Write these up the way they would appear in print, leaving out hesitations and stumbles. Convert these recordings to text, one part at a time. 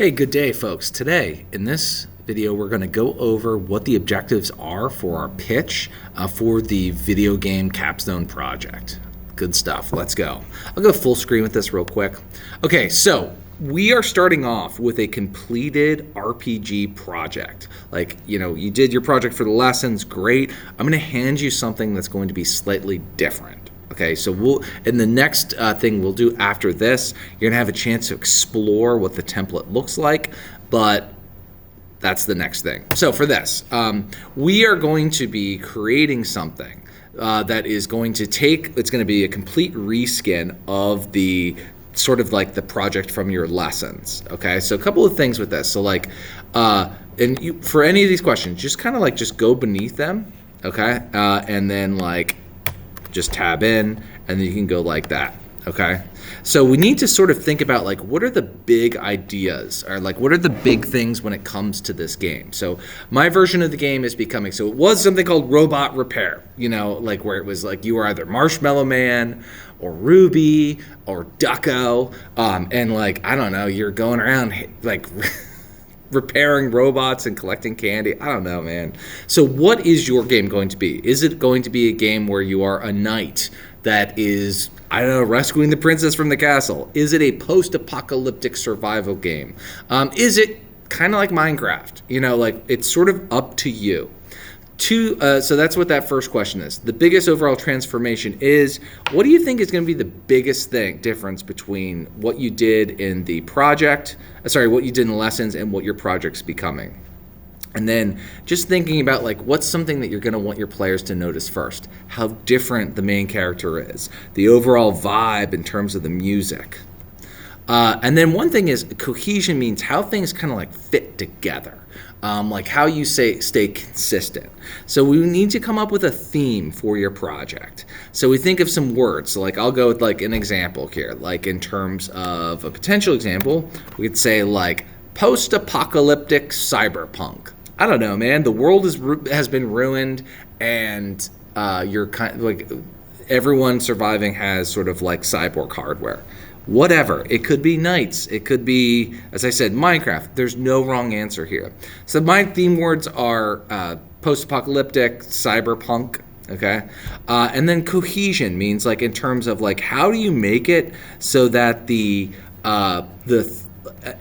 Hey, good day, folks. Today, in this video, we're going to go over what the objectives are for our pitch for the video game capstone project. Good stuff. Let's go. I'll go full screen with this real quick. Okay, so we are starting off with a completed RPG project. Like, you did your project for the lessons, great. I'm going to hand you something that's going to be slightly different. Okay, so in the next thing we'll do after this, you're going to have a chance to explore what the template looks like, but that's the next thing. So for this, we are going to be creating something that is going to it's going to be a complete reskin of the sort of like the project from your lessons. Okay, so a couple of things with this. So like, for any of these questions, just kind of like just go beneath them, okay, and then like just tab in, and then you can go like that. Okay, so we need to sort of think about like what are the big ideas, or like what are the big things when it comes to this game. So my version of the game is becoming, so it was something called Robot Repair, like where it was like you were either Marshmallow Man or Ruby or Ducko, and like I don't know, you're going around like repairing robots and collecting candy. I don't know, man. So what is your game going to be? Is it going to be a game where you are a knight that is, I don't know, rescuing the princess from the castle? Is it a post-apocalyptic survival game? Is it kind of like Minecraft? Like it's sort of up to you. So that's what that first question is. The biggest overall transformation is, what do you think is going to be the biggest difference between what you did in the project, what you did in the lessons and what your project's becoming? And then just thinking about like what's something that you're going to want your players to notice first, how different the main character is, the overall vibe in terms of the music. And then one thing is cohesion means how things kind of like fit together. Like how you stay consistent. So we need to come up with a theme for your project. So we think of some words. So like I'll go with like an example here. Like in terms of a potential example, we could say like post-apocalyptic cyberpunk. I don't know, man. The world has been ruined, and you're kind of like everyone surviving has sort of like cyborg hardware. Whatever. It could be knights. It could be, as I said, Minecraft. There's no wrong answer here. So my theme words are post-apocalyptic, cyberpunk, okay? And then cohesion means like in terms of like how do you make it so that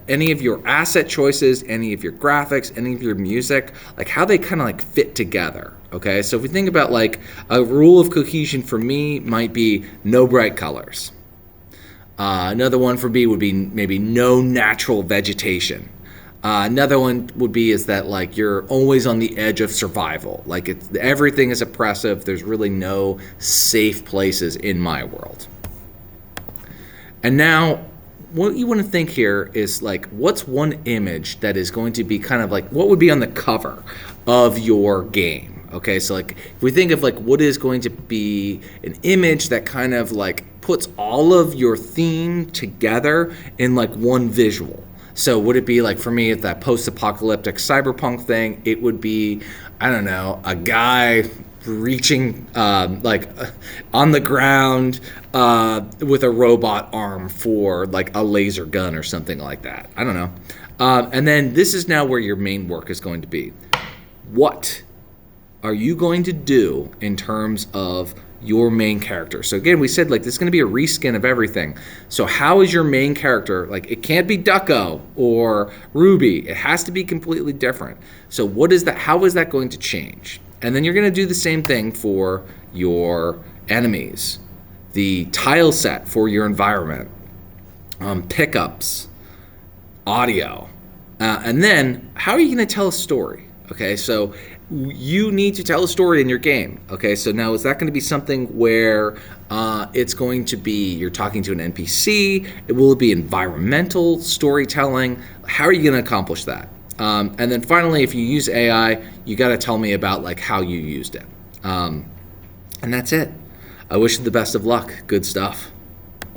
any of your asset choices, any of your graphics, any of your music, like how they kind of like fit together, okay? So if we think about like a rule of cohesion for me might be no bright colors. Another one for B would be maybe no natural vegetation. Another one would be is that like you're always on the edge of survival. Like everything is oppressive. There's really no safe places in my world. And now what you want to think here is like what's one image that is going to be kind of like what would be on the cover of your game? Okay, so like if we think of like what is going to be an image that kind of like puts all of your theme together in like one visual. So would it be like for me at that post-apocalyptic cyberpunk thing, it would be, I don't know, a guy reaching like on the ground with a robot arm for like a laser gun or something like that. I don't know. And then this is now where your main work is going to be. What are you going to do in terms of your main character? So again, we said like this is going to be a reskin of everything. So how is your main character, like it can't be Ducko or Ruby. It has to be completely different. So what is that? How is that going to change? And then you're going to do the same thing for your enemies, the tile set for your environment, pickups, audio, and then how are you going to tell a story? Okay, so you need to tell a story in your game. Okay, so now is that going to be something where it's going to be you're talking to an NPC? Will it be environmental storytelling? How are you going to accomplish that? And then finally, if you use AI, you got to tell me about like how you used it. And that's it. I wish you the best of luck. Good stuff.